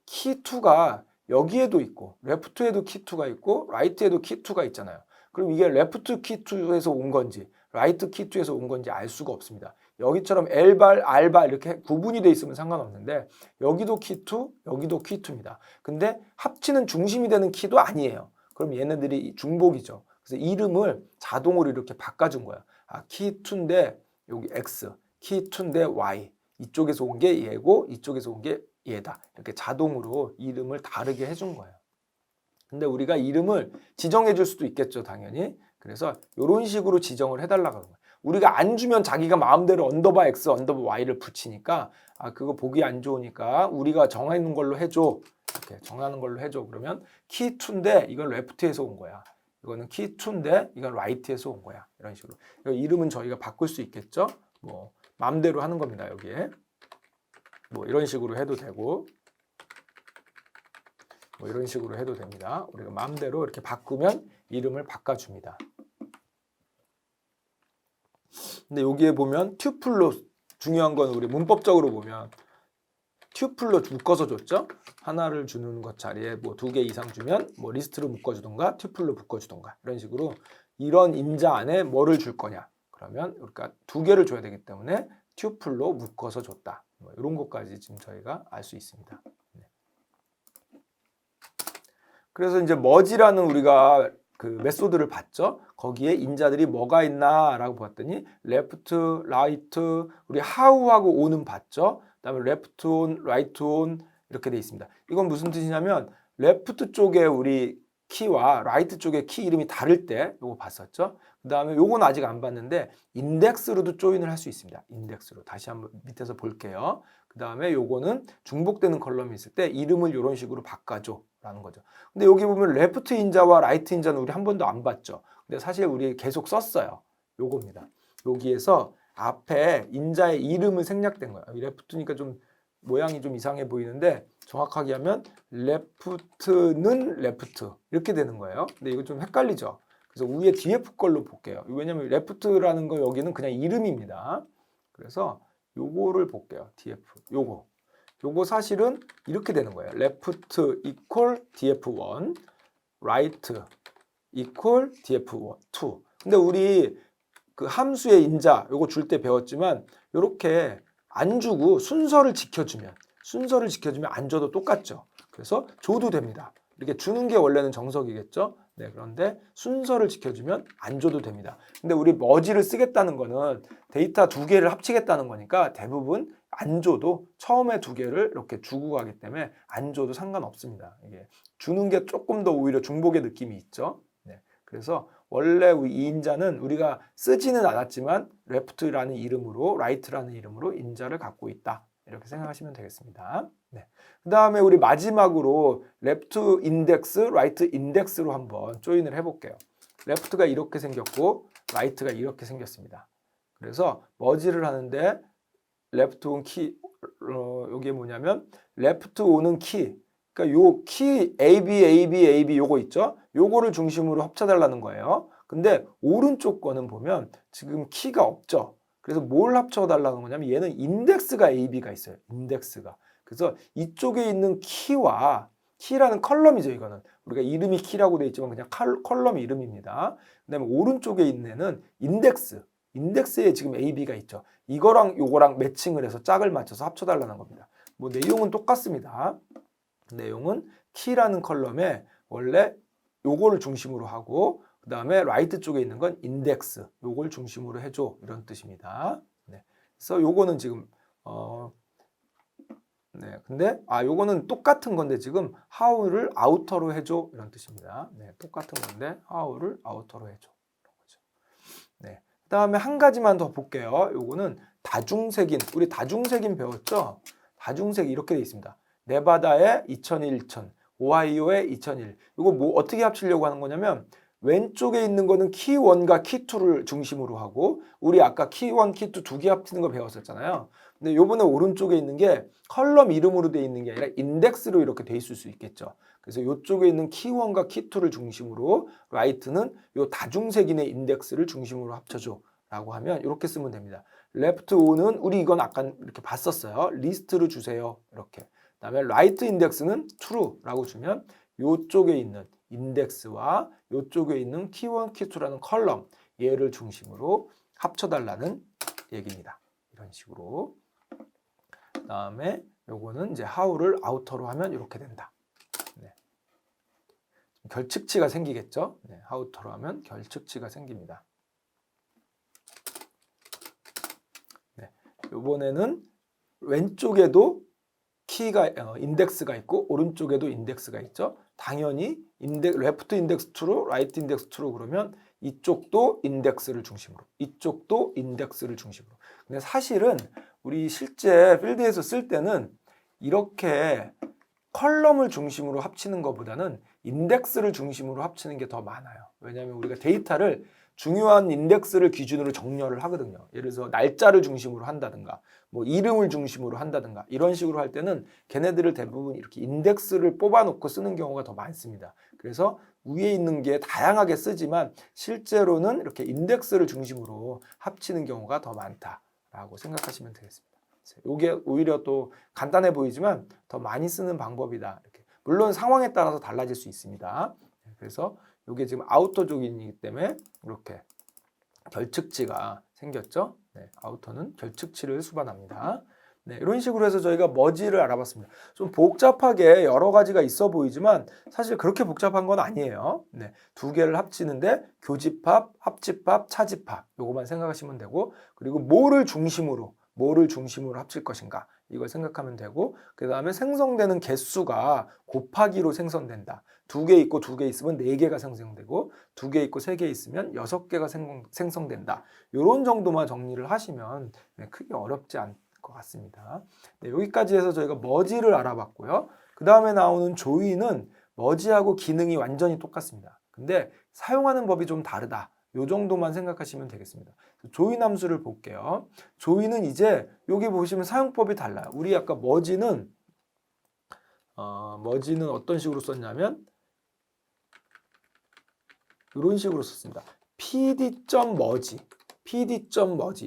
Speaker 1: 키 2가 여기에도 있고 레프트에도 키 2가 있고 라이트에도 키 2가 있잖아요. 그럼 이게 레프트 키 2에서 온 건지 라이트 키 2에서 온 건지 알 수가 없습니다. 여기처럼 L발, R발 이렇게 구분이 돼 있으면 상관없는데 여기도 키2, 여기도 키2입니다. 근데 합치는 중심이 되는 키도 아니에요. 그럼 얘네들이 중복이죠. 그래서 이름을 자동으로 이렇게 바꿔준 거야. 아, 키2인데 여기 X, 키2인데 Y. 이쪽에서 온 게 얘고 이쪽에서 온 게 얘다. 이렇게 자동으로 이름을 다르게 해준 거예요. 근데 우리가 이름을 지정해 줄 수도 있겠죠, 당연히. 그래서 이런 식으로 지정을 해달라고 하는 거예요. 우리가 안 주면 자기가 마음대로 언더바 X, 언더바 Y를 붙이니까 아, 그거 보기 안 좋으니까 우리가 정하는 걸로 해줘. 이렇게 정하는 걸로 해줘. 그러면 키2인데 이건 레프트에서 온 거야. 이거는 키2인데 이건 라이트에서 온 거야. 이런 식으로. 이름은 저희가 바꿀 수 있겠죠. 뭐 마음대로 하는 겁니다. 여기에. 뭐 이런 식으로 해도 되고 뭐 이런 식으로 해도 됩니다. 우리가 마음대로 이렇게 바꾸면 이름을 바꿔줍니다. 근데 여기에 보면 튜플로 중요한 건 우리 문법적으로 보면 튜플로 묶어서 줬죠. 하나를 주는 것 자리에 뭐 2개 이상 주면 뭐 리스트로 묶어주던가 튜플로 묶어주던가 이런 식으로 이런 임자 안에 뭐를 줄 거냐. 그러면 우리가 2개를 줘야 되기 때문에 튜플로 묶어서 줬다. 뭐 이런 것까지 지금 저희가 알 수 있습니다. 그래서 이제 머지라는 우리가 그 메소드를 봤죠. 거기에 인자들이 뭐가 있나라고 봤더니 레프트, 라이트, 우리 how하고 on은 봤죠. 그다음에 레프트 on, 라이트 on 이렇게 돼 있습니다. 이건 무슨 뜻이냐면 레프트 쪽에 우리 키와 라이트 쪽에 키 이름이 다를 때 요거 봤었죠. 그다음에 요건 아직 안 봤는데 인덱스로도 조인을 할 수 있습니다. 인덱스로 다시 한번 밑에서 볼게요. 그다음에 요거는 중복되는 컬럼이 있을 때 이름을 이런 식으로 바꿔줘 라는 거죠. 근데 여기 보면 레프트 인자와 라이트 인자는 우리 한 번도 안 봤죠. 근데 사실 우리 계속 썼어요. 요겁니다. 여기에서 앞에 인자의 이름을 생략된 거예요. 레프트니까 좀 모양이 좀 이상해 보이는데 정확하게 하면 레프트는 레프트 이렇게 되는 거예요. 근데 이거 좀 헷갈리죠. 그래서 위에 DF 걸로 볼게요. 왜냐면 레프트라는 거 여기는 그냥 이름입니다. 그래서 요거를 볼게요. DF 요거 사실은 이렇게 되는 거예요. left equal df1, right equal df2. 근데 우리 그 함수의 인자 요거 줄 때 배웠지만 이렇게 안 주고 순서를 지켜주면 안 줘도 똑같죠. 그래서 줘도 됩니다. 이렇게 주는 게 원래는 정석이겠죠. 네, 그런데 순서를 지켜주면 안 줘도 됩니다. 근데 우리 머지를 쓰겠다는 거는 데이터 2개를 합치겠다는 거니까 대부분 안 줘도 처음에 2개를 이렇게 주고 가기 때문에 안 줘도 상관없습니다. 이게 주는 게 조금 더 오히려 중복의 느낌이 있죠. 네, 그래서 원래 이 인자는 우리가 쓰지는 않았지만 left라는 이름으로 right라는 이름으로 인자를 갖고 있다. 이렇게 생각하시면 되겠습니다. 네. 그 다음에 우리 마지막으로 left index, right index로 한번 조인을 해볼게요. left가 이렇게 생겼고 right가 이렇게 생겼습니다. 그래서 머지를 하는데 left on 키, 이게 뭐냐면 left on은 키, 그러니까 요 키 AB 요거 있죠? 요거를 중심으로 합쳐달라는 거예요. 근데 오른쪽 거는 보면 지금 키가 없죠. 그래서 뭘 합쳐달라는 거냐면 얘는 인덱스가 AB가 있어요. 인덱스가. 그래서 이쪽에 있는 키와 키라는 컬럼이죠. 이거는 우리가 이름이 키라고 되어 있지만 그냥 컬럼 이름입니다. 그다음에 오른쪽에 있는 애는 인덱스에 지금 AB가 있죠. 이거랑 요거랑 매칭을 해서 짝을 맞춰서 합쳐달라는 겁니다. 뭐 내용은 똑같습니다. 내용은 키라는 컬럼에 원래 요거를 중심으로 하고 그 다음에 라이트 쪽에 있는 건 인덱스 요걸 중심으로 해줘 이런 뜻입니다. 네. 그래서 요거는 지금 네, 근데 요거는 똑같은 건데 지금 how를 아우터로 해줘 이런 뜻입니다. 네, 똑같은 건데 how를 아우터로 해줘 이런 거죠. 네. 그다음에 한 가지만 더 볼게요. 요거는 다중색인 우리 다중색인 배웠죠? 다중색 이렇게 돼 있습니다. 네바다에 2001, 2000, 오하이오에 2001. 이거 뭐 어떻게 합치려고 하는 거냐면 왼쪽에 있는 거는 키1과 키2를 중심으로 하고 우리 아까 키1, 키2 2개 합치는 거 배웠었잖아요. 근데 요번에 오른쪽에 있는 게 컬럼 이름으로 돼 있는 게 아니라 인덱스로 이렇게 돼 있을 수 있겠죠. 그래서 이쪽에 있는 키1과 키2를 중심으로 라이트는 요 다중색인의 인덱스를 중심으로 합쳐줘 라고 하면 이렇게 쓰면 됩니다. left on은 우리 이건 아까 이렇게 봤었어요. 리스트를 주세요. 이렇게. 그다음에 right index는 true라고 주면 요쪽에 있는 인덱스와 요쪽에 있는 키1, 키2라는 컬럼 얘를 중심으로 합쳐달라는 얘기입니다. 이런 식으로. 그다음에 요거는 이제 how를 outer로 하면 이렇게 된다. 네. 결측치가 생기겠죠. 네, outer로 하면 결측치가 생깁니다. 네. 이번에는 왼쪽에도 키가 인덱스가 있고 오른쪽에도 인덱스가 있죠. 당연히 레프트 인덱스 2로 라이트 인덱스 2로 그러면 이쪽도 인덱스를 중심으로, 이쪽도 인덱스를 중심으로. 근데 사실은 우리 실제 필드에서 쓸 때는 이렇게 컬럼을 중심으로 합치는 것보다는 인덱스를 중심으로 합치는 게 더 많아요. 왜냐하면 우리가 데이터를 중요한 인덱스를 기준으로 정렬을 하거든요. 예를 들어서 날짜를 중심으로 한다든가 뭐 이름을 중심으로 한다든가 이런 식으로 할 때는 걔네들을 대부분 이렇게 인덱스를 뽑아놓고 쓰는 경우가 더 많습니다. 그래서 위에 있는 게 다양하게 쓰지만 실제로는 이렇게 인덱스를 중심으로 합치는 경우가 더 많다라고 생각하시면 되겠습니다. 이게 오히려 또 간단해 보이지만 더 많이 쓰는 방법이다. 이렇게. 물론 상황에 따라서 달라질 수 있습니다. 그래서 이게 지금 아우터 쪽이기 때문에 이렇게 결측치가 생겼죠. 네, 아우터는 결측치를 수반합니다. 네, 이런 식으로 해서 저희가 머지를 알아봤습니다. 좀 복잡하게 여러 가지가 있어 보이지만 사실 그렇게 복잡한 건 아니에요. 네, 두 개를 합치는데 교집합, 합집합, 차집합 요거만 생각하시면 되고 그리고 뭐를 중심으로 합칠 것인가 이걸 생각하면 되고 그 다음에 생성되는 개수가 곱하기로 생성된다. 2개 있고 2개 있으면 4개가 생성되고 2개 있고 3개 있으면 6개가 생성된다. 이런 정도만 정리를 하시면 크게 어렵지 않을 것 같습니다. 네, 여기까지 해서 저희가 머지를 알아봤고요. 그 다음에 나오는 조인은 머지하고 기능이 완전히 똑같습니다. 근데 사용하는 법이 좀 다르다. 요 정도만 생각하시면 되겠습니다. 조인 함수를 볼게요. 조인은 이제 여기 보시면 사용법이 달라요. 우리 아까 머지는 어떤 식으로 썼냐면 이런 식으로 썼습니다. pd.merge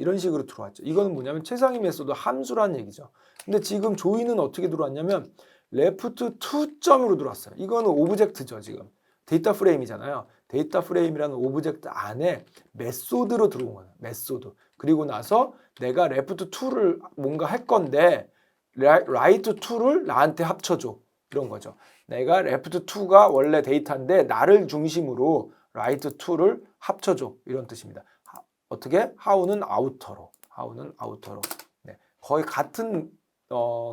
Speaker 1: 이런 식으로 들어왔죠. 이거는 뭐냐면 최상위 메소드 함수라는 얘기죠. 근데 지금 조인은 어떻게 들어왔냐면 left 2점으로 들어왔어요. 이거는 오브젝트죠. 지금 데이터 프레임이잖아요. 데이터 프레임이라는 오브젝트 안에 메소드로 들어온 거예요. 메소드. 그리고 나서 내가 left 2를 뭔가 할 건데 right 2를 나한테 합쳐줘. 이런 거죠. 내가 left 2가 원래 데이터인데 나를 중심으로 right 2를 합쳐줘. 이런 뜻입니다. 어떻게? how는 outer로. 네, 거의 같은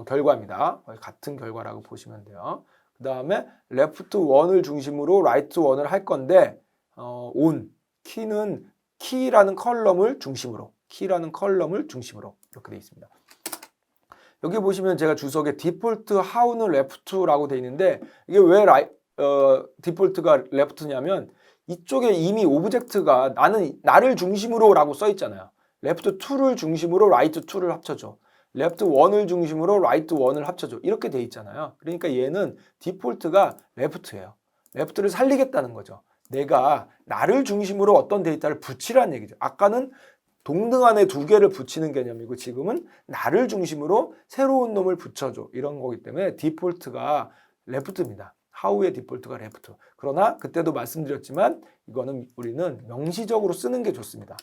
Speaker 1: 결과입니다. 거의 같은 결과라고 보시면 돼요. 그 다음에 left 1을 중심으로 right 1을 할 건데 on, 키는 키라는 컬럼을 중심으로 이렇게 되어 있습니다. 여기 보시면 제가 주석에 디폴트 how는 left라고 되어 있는데 이게 왜 디폴트가 left냐면 이쪽에 이미 오브젝트가 나를 중심으로 라고 써 있잖아요. left 2를 중심으로 right 2를 합쳐줘. left 1을 중심으로 right 1을 합쳐줘. 이렇게 돼 있잖아요. 그러니까 얘는 디폴트가 left예요. left를 살리겠다는 거죠. 내가 나를 중심으로 어떤 데이터를 붙이라는 얘기죠. 아까는 동등 안에 2개를 붙이는 개념이고 지금은 나를 중심으로 새로운 놈을 붙여줘. 이런 거기 때문에 디폴트가 left입니다. how의 디폴트가 left. 그러나 그때도 말씀드렸지만 이거는 우리는 명시적으로 쓰는 게 좋습니다.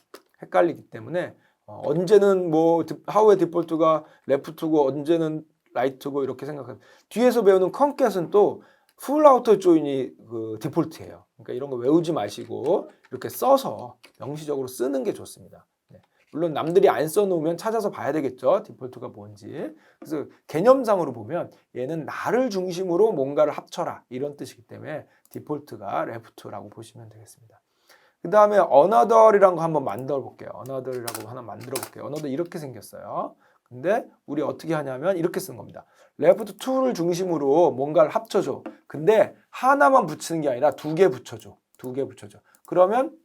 Speaker 1: 헷갈리기 때문에 언제는 뭐 how의 디폴트가 left고 언제는 right고 이렇게 생각합니다. 뒤에서 배우는 concat 또 full outer join이 그 디폴트예요. 그러니까 이런 거 외우지 마시고 이렇게 써서 명시적으로 쓰는 게 좋습니다. 네. 물론 남들이 안 써놓으면 찾아서 봐야 되겠죠. 디폴트가 뭔지. 그래서 개념상으로 보면 얘는 나를 중심으로 뭔가를 합쳐라 이런 뜻이기 때문에 디폴트가 left라고 보시면 되겠습니다. 그 다음에 another이라는 거 한번 만들어 볼게요. another이라고 하나 만들어 볼게요. another 이렇게 생겼어요. 근데 우리 어떻게 하냐면 이렇게 쓰는 겁니다. left 2를 중심으로 뭔가를 합쳐줘. 근데 하나만 붙이는 게 아니라 2개 붙여줘. 그러면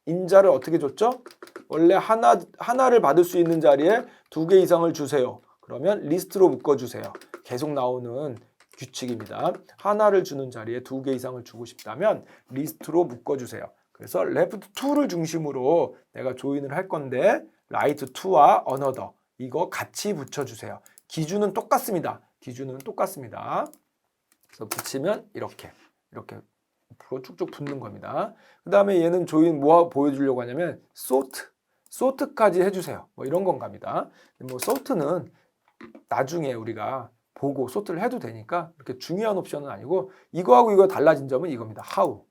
Speaker 1: 인자를 어떻게 줬죠? 원래 하나를 받을 수 있는 자리에 2개 이상을 주세요. 그러면 리스트로 묶어주세요. 계속 나오는 규칙입니다. 하나를 주는 자리에 2개 이상을 주고 싶다면 리스트로 묶어주세요. 그래서 left 2를 중심으로 내가 조인을 할 건데 right 2와 another 이거 같이 붙여주세요. 기준은 똑같습니다. 그래서 붙이면 이렇게 쭉쭉 붙는 겁니다. 그 다음에 얘는 조인 뭐 보여주려고 하냐면 sort sort까지 해주세요. 뭐 이런 건갑니다. 뭐 sort는 나중에 우리가 보고 sort를 해도 되니까 그렇게 중요한 옵션은 아니고 이거하고 이거 달라진 점은 이겁니다. how.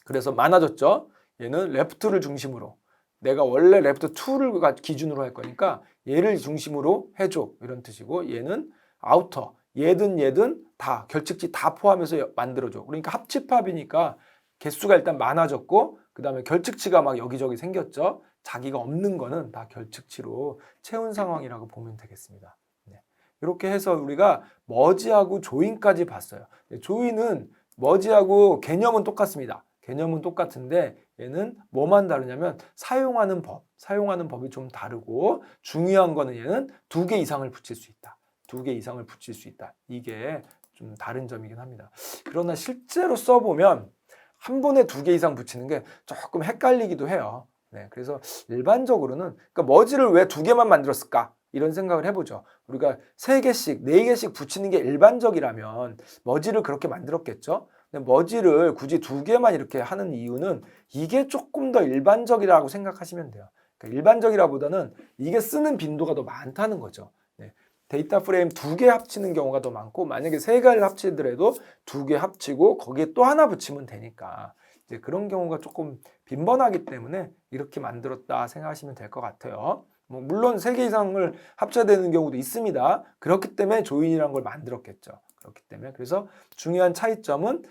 Speaker 1: 그래서 많아졌죠. 얘는 left를 중심으로 내가 원래 left 2를 기준으로 할 거니까 얘를 중심으로 해줘 이런 뜻이고 얘는 outer 얘든 다 결측지 다 포함해서 만들어줘. 그러니까 합집합이니까 개수가 일단 많아졌고 그 다음에 결측치가 막 여기저기 생겼죠. 자기가 없는 거는 다 결측치로 채운 상황이라고 보면 되겠습니다. 네. 이렇게 해서 우리가 머지하고 조인까지 봤어요. 조인은 머지하고 개념은 똑같습니다. 개념은 똑같은데 얘는 뭐만 다르냐면 사용하는 법이 좀 다르고 중요한 거는 얘는 2개 이상을 붙일 수 있다. 2개 이상을 붙일 수 있다. 이게 좀 다른 점이긴 합니다. 그러나 실제로 써보면 한 번에 2개 이상 붙이는 게 조금 헷갈리기도 해요. 네, 그래서 일반적으로는 그러니까 머지를 왜 2개만 만들었을까? 이런 생각을 해보죠. 우리가 3개씩, 4개씩 붙이는 게 일반적이라면 머지를 그렇게 만들었겠죠? 근데 머지를 굳이 2개만 이렇게 하는 이유는 이게 조금 더 일반적이라고 생각하시면 돼요. 그러니까 일반적이라보다는 이게 쓰는 빈도가 더 많다는 거죠. 네. 데이터 프레임 2개 합치는 경우가 더 많고 만약에 3개를 합치더라도 2개 합치고 거기에 또 하나 붙이면 되니까 이제 그런 경우가 조금 빈번하기 때문에 이렇게 만들었다 생각하시면 될 것 같아요. 뭐 물론 3개 이상을 합쳐야 되는 경우도 있습니다. 그렇기 때문에 조인이라는 걸 만들었겠죠. 그렇기 때문에 그래서 중요한 차이점은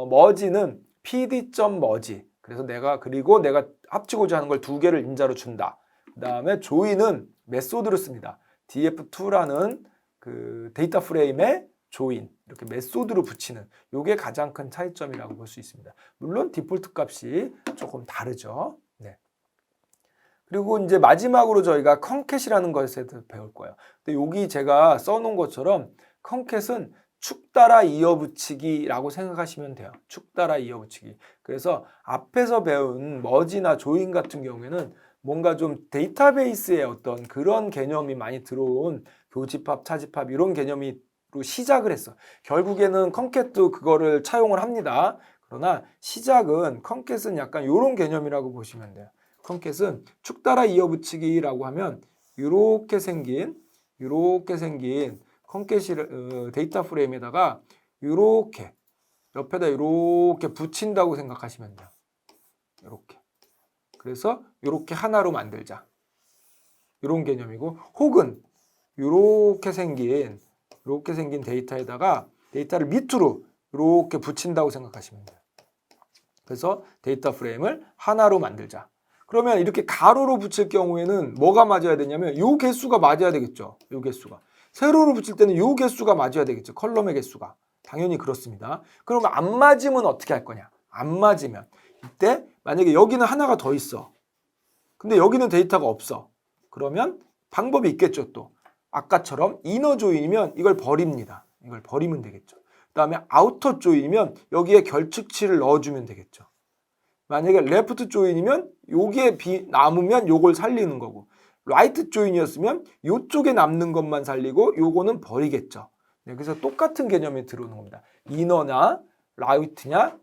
Speaker 1: 머지는 pd.merge 그래서 그리고 내가 합치고자 하는 걸 2개를 인자로 준다. 그 다음에 조인은 메소드를 씁니다. df2라는 그 데이터 프레임에 조인 이렇게 메소드로 붙이는 이게 가장 큰 차이점이라고 볼 수 있습니다. 물론 디폴트 값이 조금 다르죠. 네. 그리고 이제 마지막으로 저희가 컨캣이라는 것에 대해서 배울 거예요. 근데 여기 제가 써놓은 것처럼 컨캣은 축 따라 이어붙이기라고 생각하시면 돼요. 축 따라 이어붙이기. 그래서 앞에서 배운 머지나 조인 같은 경우에는 뭔가 좀 데이터베이스에 어떤 그런 개념이 많이 들어온 교집합, 차집합 이런 개념으로 시작을 했어. 결국에는 컨캣도 그거를 차용을 합니다. 그러나 시작은 컨캣은 약간 이런 개념이라고 보시면 돼요. 컨캣은 축 따라 이어붙이기라고 하면 이렇게 생긴 컨캣이 데이터 프레임에다가 이렇게 옆에다 이렇게 붙인다고 생각하시면 돼요. 이렇게. 그래서 이렇게 하나로 만들자. 이런 개념이고 혹은 이렇게 생긴 데이터에다가 데이터를 밑으로 이렇게 붙인다고 생각하시면 돼요. 그래서 데이터 프레임을 하나로 만들자. 그러면 이렇게 가로로 붙일 경우에는 뭐가 맞아야 되냐면 요 개수가 맞아야 되겠죠. 요 개수가. 세로로 붙일 때는 요 개수가 맞아야 되겠죠. 컬럼의 개수가. 당연히 그렇습니다. 그러면 안 맞으면 어떻게 할 거냐? 안 맞으면 이때 만약에 여기는 하나가 더 있어. 근데 여기는 데이터가 없어. 그러면 방법이 있겠죠 또. 아까처럼 이너 조인이면 이걸 버립니다. 이걸 버리면 되겠죠. 그 다음에 아우터 조인이면 여기에 결측치를 넣어주면 되겠죠. 만약에 레프트 조인이면 요게 남으면 요걸 살리는 거고 라이트 조인이었으면 요쪽에 남는 것만 살리고 요거는 버리겠죠. 네, 그래서 똑같은 개념이 들어오는 겁니다. 이너냐 라이트냐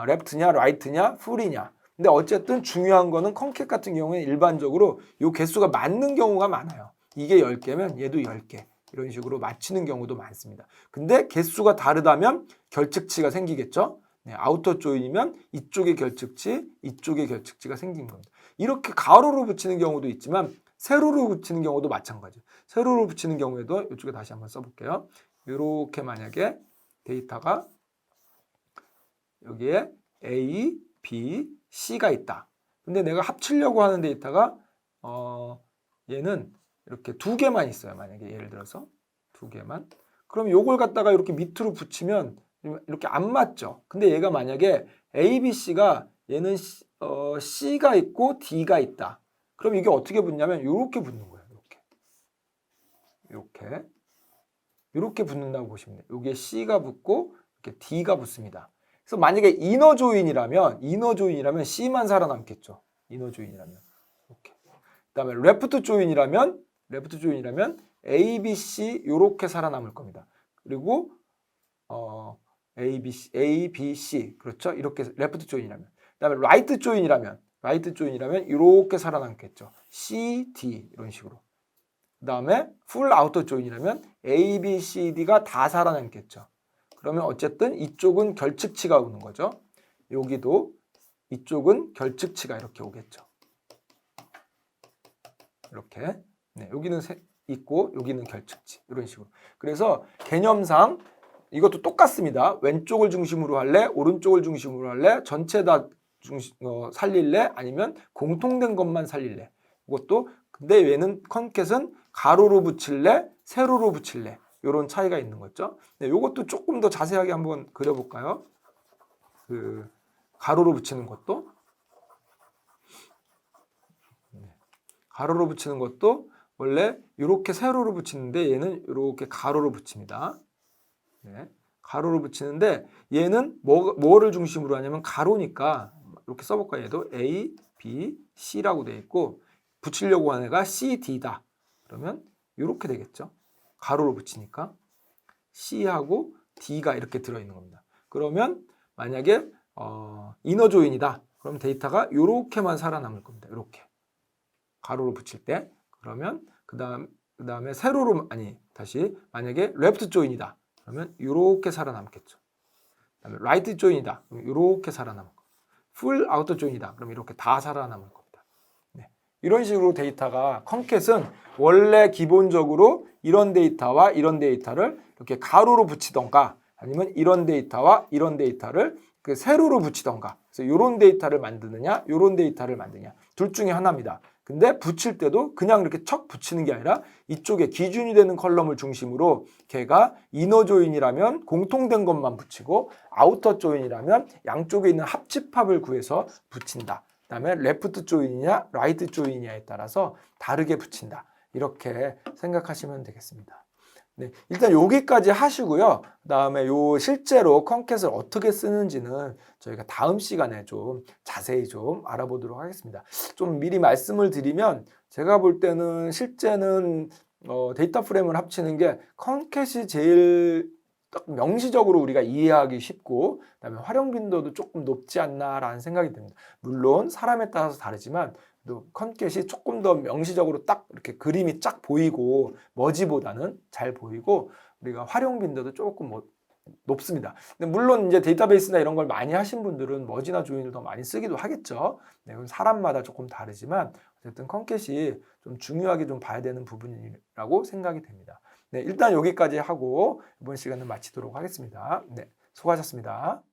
Speaker 1: 레프트냐 라이트냐 풀이냐. 근데 어쨌든 중요한 거는 컨캣 같은 경우에는 일반적으로 요 개수가 맞는 경우가 많아요. 이게 10개면 얘도 10개. 이런 식으로 맞추는 경우도 많습니다. 근데 개수가 다르다면 결측치가 생기겠죠. 네, 아우터 조인이면 이쪽의 결측치, 이쪽의 결측치가 생긴 겁니다. 이렇게 가로로 붙이는 경우도 있지만 세로로 붙이는 경우도 마찬가지예요. 세로로 붙이는 경우에도 이쪽에 다시 한번 써볼게요. 이렇게 만약에 데이터가 여기에 A, B, C가 있다. 근데 내가 합치려고 하는 데이터가 얘는 이렇게 2개만 있어요. 만약에 예를 들어서 2개만. 그럼 요걸 갖다가 이렇게 밑으로 붙이면 이렇게 안 맞죠. 근데 얘가 만약에 A, B, C가 얘는 C가 있고 D가 있다. 그럼 이게 어떻게 붙냐면 이렇게 붙는 거예요. 이렇게 붙는다고 보시면 돼요. 여기에 C가 붙고 이렇게 D가 붙습니다. 그래서 만약에 이너 조인이라면 C만 살아남겠죠. 이너 조인이라면 이렇게. 그다음에 레프트 조인이라면 A, B, C 이렇게 살아남을 겁니다. 그리고 A, B, C 그렇죠? 이렇게 레프트 조인이라면. 그다음에 라이트 조인이라면 라이트 조인이라면 이렇게 살아남겠죠. C, D 이런 식으로. 그 다음에 풀 아우터 조인이라면 A, B, C, D가 다 살아남겠죠. 그러면 어쨌든 이쪽은 결측치가 오는 거죠. 여기도 이쪽은 결측치가 이렇게 오겠죠. 이렇게. 네, 여기는 있고 여기는 결측치 이런 식으로. 그래서 개념상 이것도 똑같습니다. 왼쪽을 중심으로 할래? 오른쪽을 중심으로 할래? 전체 다 살릴래? 아니면 공통된 것만 살릴래? 이것도 근데 얘는 컨캣은 가로로 붙일래? 세로로 붙일래? 이런 차이가 있는 거죠. 네, 이것도 조금 더 자세하게 한번 그려볼까요? 그 가로로 붙이는 것도 가로로 붙이는 것도 원래 이렇게 세로로 붙이는데 얘는 이렇게 가로로 붙입니다. 네, 가로로 붙이는데 얘는 뭐를 중심으로 하냐면 가로니까 이렇게 써볼까요? 얘도 A, B, C라고 되어 있고 붙이려고 하는 애가 C, D다. 그러면 이렇게 되겠죠. 가로로 붙이니까 C하고 D가 이렇게 들어있는 겁니다. 그러면 만약에 이너 조인이다. 그럼 데이터가 이렇게만 살아남을 겁니다. 이렇게 가로로 붙일 때. 그러면 그다음에 세로로 다시 만약에 레프트 조인이다. 그러면 이렇게 살아남겠죠. 그다음에 라이트 조인이다. 그럼 이렇게 살아남을 겁니다. 풀 아우터 조인이다. 그럼 이렇게 다 살아남을 겁니다. 네. 이런 식으로 데이터가 컨캣은 원래 기본적으로 이런 데이터와 이런 데이터를 이렇게 가로로 붙이던가 아니면 이런 데이터와 이런 데이터를 세로로 붙이던가 그래서 이런 데이터를 만드느냐 이런 데이터를 만드냐 둘 중에 하나입니다. 근데 붙일 때도 그냥 이렇게 척 붙이는 게 아니라 이쪽에 기준이 되는 컬럼을 중심으로 걔가 이너 조인이라면 공통된 것만 붙이고 아우터 조인이라면 양쪽에 있는 합집합을 구해서 붙인다. 그다음에 레프트 조인이냐 라이트 조인이냐에 따라서 다르게 붙인다. 이렇게 생각하시면 되겠습니다. 네, 일단 여기까지 하시고요. 그다음에 요 실제로 컨캣을 어떻게 쓰는지는 저희가 다음 시간에 좀 자세히 좀 알아보도록 하겠습니다. 좀 미리 말씀을 드리면 제가 볼 때는 실제는 데이터 프레임을 합치는 게 컨캣이 제일 딱 명시적으로 우리가 이해하기 쉽고 그다음에 활용 빈도도 조금 높지 않나라는 생각이 듭니다. 물론 사람에 따라서 다르지만 컨캣이 조금 더 명시적으로 딱 이렇게 그림이 쫙 보이고 머지보다는 잘 보이고 우리가 활용 빈도도 조금 높습니다. 근데 물론 이제 데이터베이스나 이런 걸 많이 하신 분들은 머지나 조인을 더 많이 쓰기도 하겠죠. 네, 그건 사람마다 조금 다르지만 어쨌든 컨캣이 좀 중요하게 좀 봐야 되는 부분이라고 생각이 됩니다. 네, 일단 여기까지 하고 이번 시간은 마치도록 하겠습니다. 네, 수고하셨습니다.